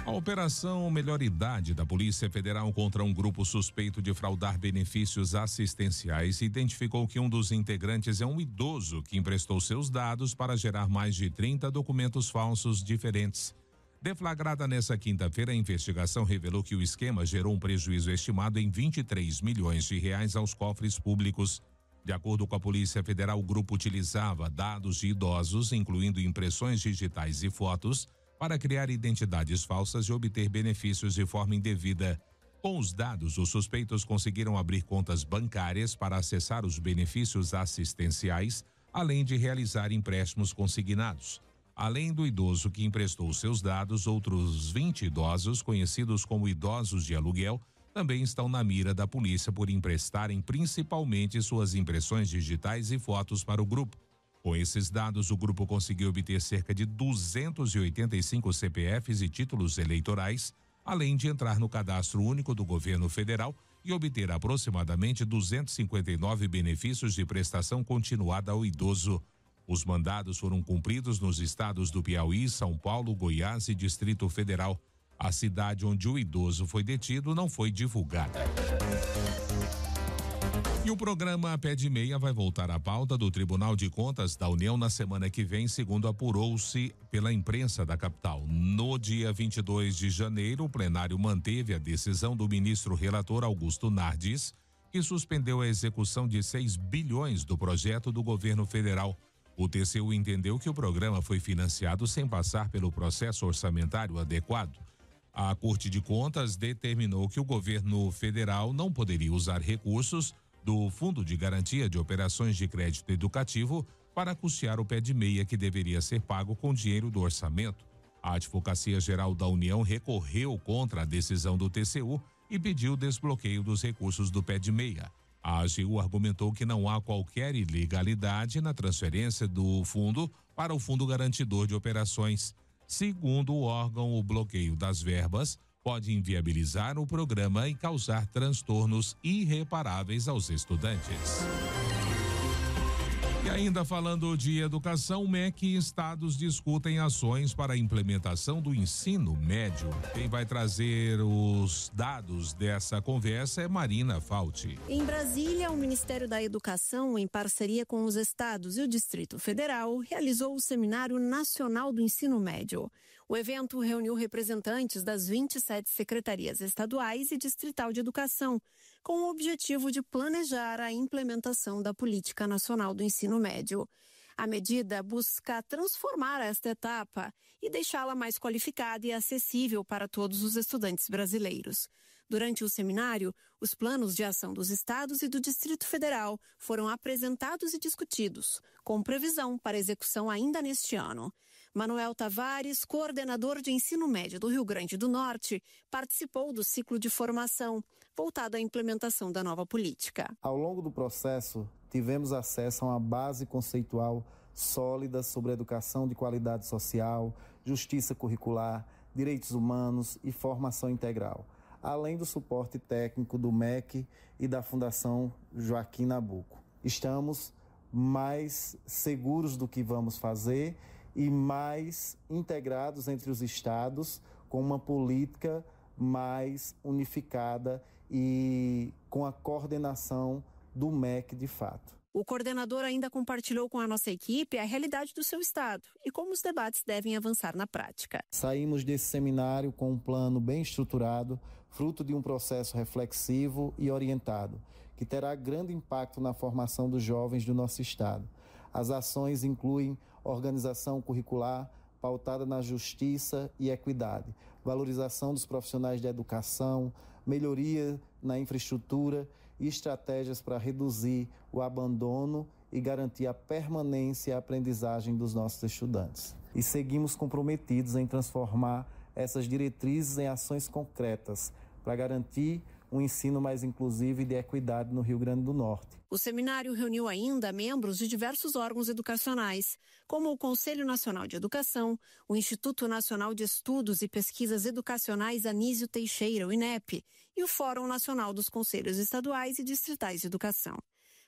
Speaker 2: A Operação Melhor Idade da Polícia Federal contra um grupo suspeito de fraudar benefícios assistenciais identificou que um dos integrantes é um idoso que emprestou seus dados para gerar mais de 30 documentos falsos diferentes. Deflagrada nesta quinta-feira, a investigação revelou que o esquema gerou um prejuízo estimado em 23 milhões de reais aos cofres públicos. De acordo com a Polícia Federal, o grupo utilizava dados de idosos, incluindo impressões digitais e fotos, para criar identidades falsas e obter benefícios de forma indevida. Com os dados, os suspeitos conseguiram abrir contas bancárias para acessar os benefícios assistenciais, além de realizar empréstimos consignados. Além do idoso que emprestou seus dados, outros 20 idosos, conhecidos como idosos de aluguel, também estão na mira da polícia por emprestarem principalmente suas impressões digitais e fotos para o grupo. Com esses dados, o grupo conseguiu obter cerca de 285 CPFs e títulos eleitorais, além de entrar no cadastro único do governo federal e obter aproximadamente 259 benefícios de prestação continuada ao idoso. Os mandados foram cumpridos nos estados do Piauí, São Paulo, Goiás e Distrito Federal. A cidade onde o idoso foi detido não foi divulgada. E o programa Pé de Meia vai voltar à pauta do Tribunal de Contas da União na semana que vem, segundo apurou-se pela imprensa da capital. No dia 22 de janeiro, o plenário manteve a decisão do ministro relator Augusto Nardes, que suspendeu a execução de 6 bilhões do projeto do governo federal. O TCU entendeu que o programa foi financiado sem passar pelo processo orçamentário adequado. A Corte de Contas determinou que o governo federal não poderia usar recursos do Fundo de Garantia de Operações de Crédito Educativo para custear o pé de meia que deveria ser pago com dinheiro do orçamento. A Advocacia Geral da União recorreu contra a decisão do TCU e pediu o desbloqueio dos recursos do pé de meia. A AGU argumentou que não há qualquer ilegalidade na transferência do fundo para o Fundo Garantidor de Operações. Segundo o órgão, o bloqueio das verbas pode inviabilizar o programa e causar transtornos irreparáveis aos estudantes. E ainda falando de educação, MEC e estados discutem ações para a implementação do ensino médio. Quem vai trazer os dados dessa conversa é Marina Fauci.
Speaker 14: Em Brasília, o Ministério da Educação, em parceria com os estados e o Distrito Federal, realizou o Seminário Nacional do Ensino Médio. O evento reuniu representantes das 27 secretarias estaduais e distrital de educação, com o objetivo de planejar a implementação da Política Nacional do Ensino Médio. A medida busca transformar esta etapa e deixá-la mais qualificada e acessível para todos os estudantes brasileiros. Durante o seminário, os planos de ação dos estados e do Distrito Federal foram apresentados e discutidos, com previsão para execução ainda neste ano. Manuel Tavares, coordenador de ensino médio do Rio Grande do Norte, participou do ciclo de formação voltado à implementação da nova política.
Speaker 15: Ao longo do processo, tivemos acesso a uma base conceitual sólida sobre educação de qualidade social, justiça curricular, direitos humanos e formação integral, além do suporte técnico do MEC e da Fundação Joaquim Nabuco. Estamos mais seguros do que vamos fazer e mais integrados entre os estados, com uma política mais unificada e com a coordenação do MEC de fato.
Speaker 14: O coordenador ainda compartilhou com a nossa equipe a realidade do seu estado e como os debates devem avançar na prática.
Speaker 15: Saímos desse seminário com um plano bem estruturado, fruto de um processo reflexivo e orientado, que terá grande impacto na formação dos jovens do nosso estado. As ações incluem organização curricular pautada na justiça e equidade, valorização dos profissionais da educação, melhoria na infraestrutura e estratégias para reduzir o abandono e garantir a permanência e a aprendizagem dos nossos estudantes. E seguimos comprometidos em transformar essas diretrizes em ações concretas para garantir um ensino mais inclusivo e de equidade no Rio Grande do Norte.
Speaker 14: O seminário reuniu ainda membros de diversos órgãos educacionais, como o Conselho Nacional de Educação, o Instituto Nacional de Estudos e Pesquisas Educacionais Anísio Teixeira, o INEP, e o Fórum Nacional dos Conselhos Estaduais e Distritais de Educação.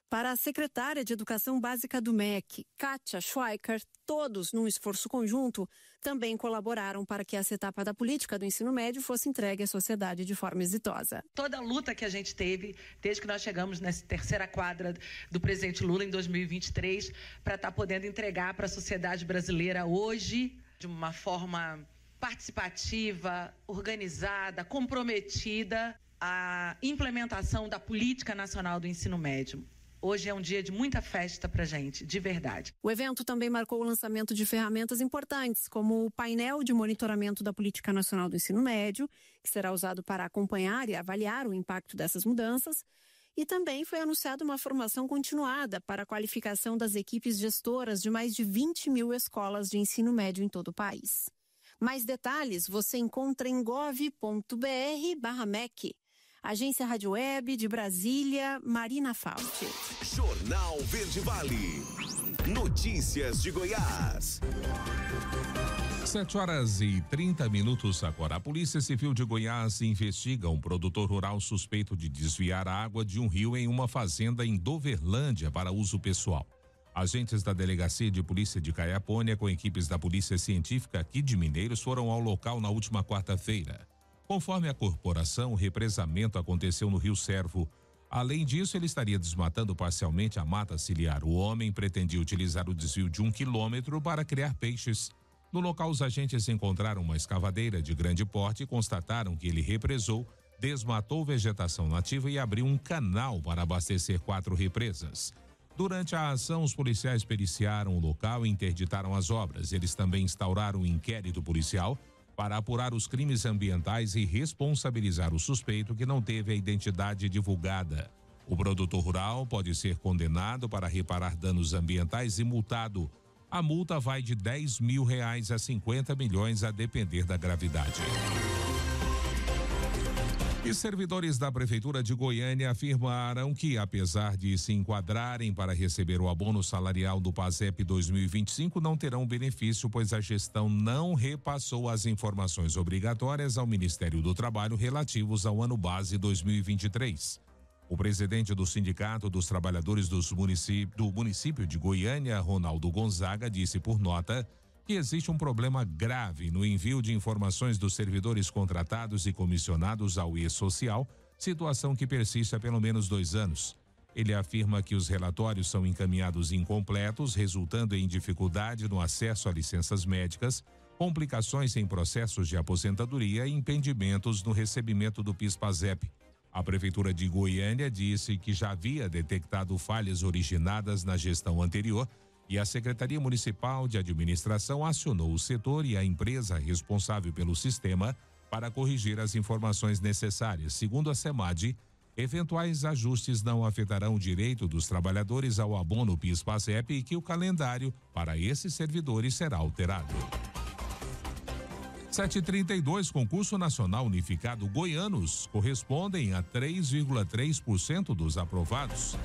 Speaker 14: Para a secretária de Educação Básica do MEC, Kátia Schweiker, todos, num esforço conjunto, também colaboraram para que essa etapa da política do ensino médio fosse entregue à sociedade de forma exitosa.
Speaker 16: Toda a luta que a gente teve, desde que nós chegamos nessa terceira quadra do presidente Lula em 2023, para estar podendo entregar para a sociedade brasileira hoje, de uma forma participativa, organizada, comprometida, a implementação da Política Nacional do Ensino Médio. Hoje é um dia de muita festa pra gente, de verdade.
Speaker 14: O evento também marcou o lançamento de ferramentas importantes, como o painel de monitoramento da Política Nacional do Ensino Médio, que será usado para acompanhar e avaliar o impacto dessas mudanças, e também foi anunciada uma formação continuada para a qualificação das equipes gestoras de mais de 20 mil escolas de ensino médio em todo o país. Mais detalhes você encontra em gov.br/MEC. Agência Rádio Web de Brasília, Marina Fauci.
Speaker 5: Jornal Verde Vale. Notícias de Goiás.
Speaker 2: 7h30 agora. A Polícia Civil de Goiás investiga um produtor rural suspeito de desviar a água de um rio em uma fazenda em Doverlândia para uso pessoal. Agentes da Delegacia de Polícia de Caiapônia, com equipes da Polícia Científica aqui de Mineiros, foram ao local na última quarta-feira. Conforme a corporação, o represamento aconteceu no Rio Servo. Além disso, ele estaria desmatando parcialmente a mata ciliar. O homem pretendia utilizar o desvio de 1 quilômetro para criar peixes. No local, os agentes encontraram uma escavadeira de grande porte e constataram que ele represou, desmatou vegetação nativa e abriu um canal para abastecer 4 represas. Durante a ação, os policiais periciaram o local e interditaram as obras. Eles também instauraram um inquérito policial para apurar os crimes ambientais e responsabilizar o suspeito que não teve a identidade divulgada. O produtor rural pode ser condenado para reparar danos ambientais e multado. A multa vai de R$10 mil a 50 milhões, a depender da gravidade. E servidores da Prefeitura de Goiânia afirmaram que, apesar de se enquadrarem para receber o abono salarial do PASEP 2025, não terão benefício, pois a gestão não repassou as informações obrigatórias ao Ministério do Trabalho relativos ao ano base 2023. O presidente do Sindicato dos Trabalhadores do município de Goiânia, Ronaldo Gonzaga, disse por nota que existe um problema grave no envio de informações dos servidores contratados e comissionados ao E-Social, situação que persiste há pelo menos 2 anos. Ele afirma que os relatórios são encaminhados incompletos, resultando em dificuldade no acesso a licenças médicas, complicações em processos de aposentadoria e impedimentos no recebimento do PIS/PASEP. A Prefeitura de Goiânia disse que já havia detectado falhas originadas na gestão anterior e a Secretaria Municipal de Administração acionou o setor e a empresa responsável pelo sistema para corrigir as informações necessárias. Segundo a SEMAD, eventuais ajustes não afetarão o direito dos trabalhadores ao abono PIS/PASEP e que o calendário para esses servidores será alterado. 7h32, concurso nacional unificado goianos correspondem a 3,3% dos aprovados.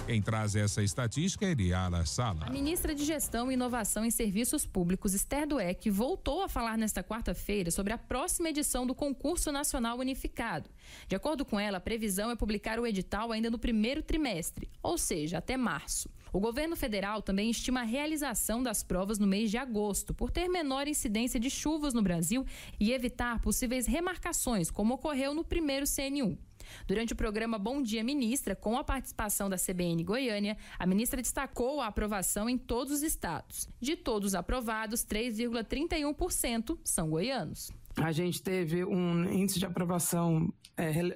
Speaker 2: Quem traz essa estatística é Eliara Sala.
Speaker 17: A ministra de Gestão e Inovação em Serviços Públicos, Esther Dweck, voltou a falar nesta quarta-feira sobre a próxima edição do concurso nacional unificado. De acordo com ela, a previsão é publicar o edital ainda no primeiro trimestre, ou seja, até março. O governo federal também estima a realização das provas no mês de agosto, por ter menor incidência de chuvas no Brasil e evitar possíveis remarcações, como ocorreu no primeiro CNU. Durante o programa Bom Dia Ministra, com a participação da CBN Goiânia, a ministra destacou a aprovação em todos os estados. De todos aprovados, 3,31% são goianos.
Speaker 18: A gente teve um índice de aprovação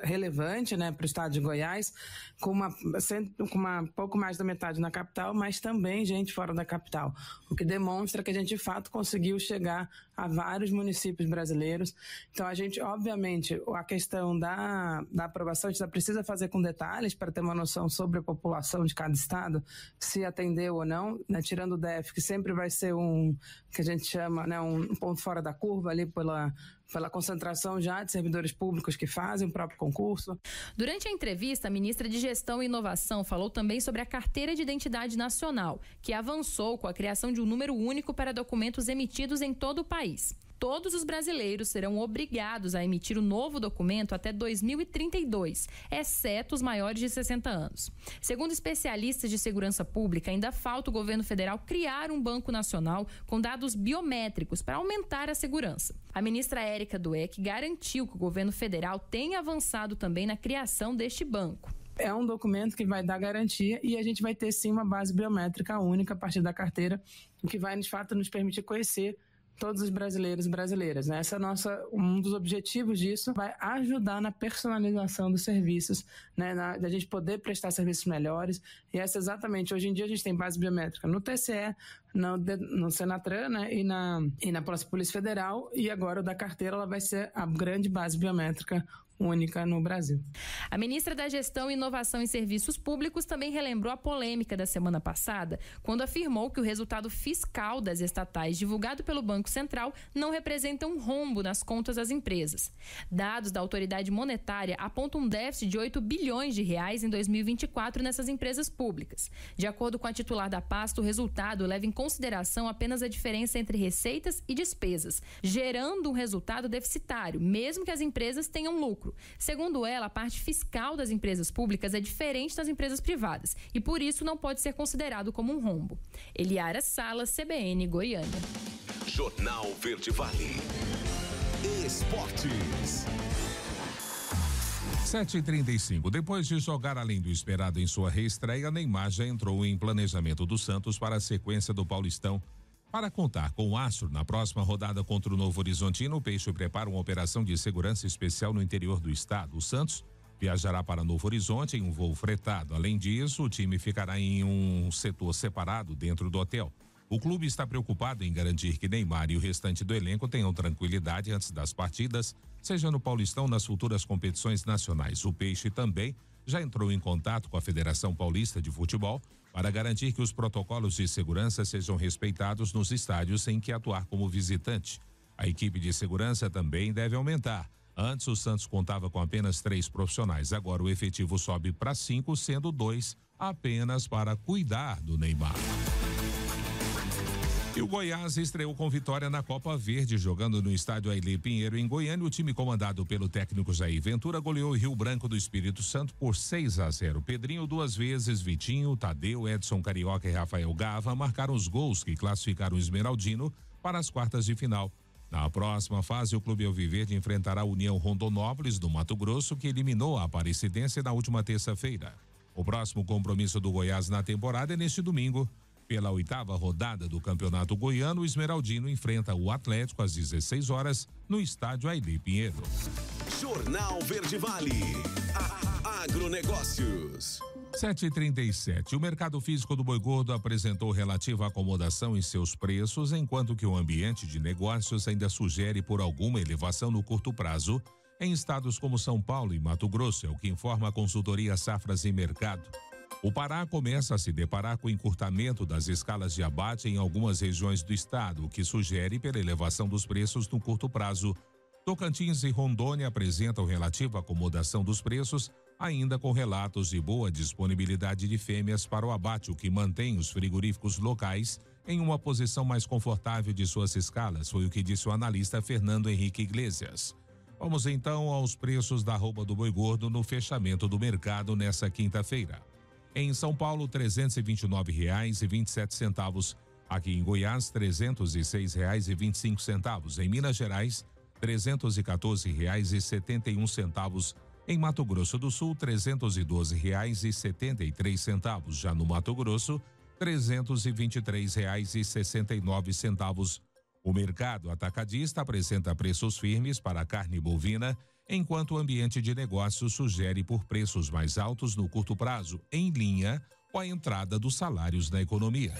Speaker 18: relevante, né, para o estado de Goiás, com uma pouco mais da metade na capital, mas também gente fora da capital, o que demonstra que a gente de fato conseguiu chegar a vários municípios brasileiros. Então a gente, obviamente, a questão da aprovação a gente precisa fazer com detalhes para ter uma noção sobre a população de cada estado, se atendeu ou não, né, tirando o DF, que sempre vai ser um que a gente chama, né, um ponto fora da curva ali pela concentração já de servidores públicos que fazem o próprio concurso.
Speaker 17: Durante a entrevista, a ministra de Gestão e Inovação falou também sobre a Carteira de Identidade Nacional, que avançou com a criação de um número único para documentos emitidos em todo o país. Todos os brasileiros serão obrigados a emitir o novo documento até 2032, exceto os maiores de 60 anos. Segundo especialistas de segurança pública, ainda falta o governo federal criar um banco nacional com dados biométricos para aumentar a segurança. A ministra Érica Dweck garantiu que o governo federal tem avançado também na criação deste banco.
Speaker 18: É um documento que vai dar garantia e a gente vai ter sim uma base biométrica única a partir da carteira, o que vai de fato nos permitir conhecer todos os brasileiros e brasileiras, né? Essa é um dos objetivos disso, vai ajudar na personalização dos serviços, né? Da gente poder prestar serviços melhores. E essa exatamente, hoje em dia a gente tem base biométrica no TCE, no Senatran, né, e na Polícia Federal, e agora o da carteira ela vai ser a grande base biométrica única no Brasil.
Speaker 17: A ministra da Gestão, Inovação e Serviços Públicos também relembrou a polêmica da semana passada, quando afirmou que o resultado fiscal das estatais divulgado pelo Banco Central não representa um rombo nas contas das empresas. Dados da autoridade monetária apontam um déficit de 8 bilhões de reais em 2024 nessas empresas públicas. De acordo com a titular da pasta, o resultado leva em consideração apenas a diferença entre receitas e despesas, gerando um resultado deficitário, mesmo que as empresas tenham lucro. Segundo ela, a parte fiscal das empresas públicas é diferente das empresas privadas e, por isso, não pode ser considerado como um rombo. Eliara Sala, CBN Goiânia.
Speaker 5: Jornal Verde Vale. Esportes.
Speaker 2: 7h35. Depois de jogar além do esperado em sua reestreia, Neymar já entrou em planejamento do Santos para a sequência do Paulistão. Para contar com o astro na próxima rodada contra o Novo Horizontino, o Peixe prepara uma operação de segurança especial no interior do estado. O Santos viajará para Novo Horizonte em um voo fretado. Além disso, o time ficará em um setor separado dentro do hotel. O clube está preocupado em garantir que Neymar e o restante do elenco tenham tranquilidade antes das partidas, seja no Paulistão ou nas futuras competições nacionais. O Peixe também já entrou em contato com a Federação Paulista de Futebol para garantir que os protocolos de segurança sejam respeitados nos estádios em que atuar como visitante. A equipe de segurança também deve aumentar. Antes, o Santos contava com apenas 3 profissionais. Agora, o efetivo sobe para 5, sendo 2 apenas para cuidar do Neymar. E o Goiás estreou com vitória na Copa Verde, jogando no estádio Ailê Pinheiro, em Goiânia. O time comandado pelo técnico Jair Ventura goleou o Rio Branco do Espírito Santo por 6-0. Pedrinho 2 vezes, Vitinho, Tadeu, Edson Carioca e Rafael Gava marcaram os gols que classificaram o Esmeraldino para as quartas de final. Na próxima fase, o clube alviverde enfrentará a União Rondonópolis do Mato Grosso, que eliminou a Aparecidense na última terça-feira. O próximo compromisso do Goiás na temporada é neste domingo. Pela 8ª rodada do Campeonato Goiano, o Esmeraldino enfrenta o Atlético às 16 horas no estádio Ailê Pinheiro.
Speaker 5: Jornal Verde Vale. Agronegócios.
Speaker 2: 7h37. O mercado físico do boi gordo apresentou relativa acomodação em seus preços, enquanto que o ambiente de negócios ainda sugere por alguma elevação no curto prazo em estados como São Paulo e Mato Grosso, é o que informa a consultoria Safras e Mercado. O Pará começa a se deparar com o encurtamento das escalas de abate em algumas regiões do estado, o que sugere pela elevação dos preços no curto prazo. Tocantins e Rondônia apresentam relativa acomodação dos preços, ainda com relatos de boa disponibilidade de fêmeas para o abate, o que mantém os frigoríficos locais em uma posição mais confortável de suas escalas, foi o que disse o analista Fernando Henrique Iglesias. Vamos então aos preços da arroba do boi gordo no fechamento do mercado nesta quinta-feira. Em São Paulo, R$ 329,27. Aqui em Goiás, R$ 306,25. Em Minas Gerais, R$ 314,71. Em Mato Grosso do Sul, R$ 312,73. Já no Mato Grosso, R$ 323,69. O mercado atacadista apresenta preços firmes para a carne bovina, enquanto o ambiente de negócios sugere por preços mais altos no curto prazo, em linha com a entrada dos salários na economia.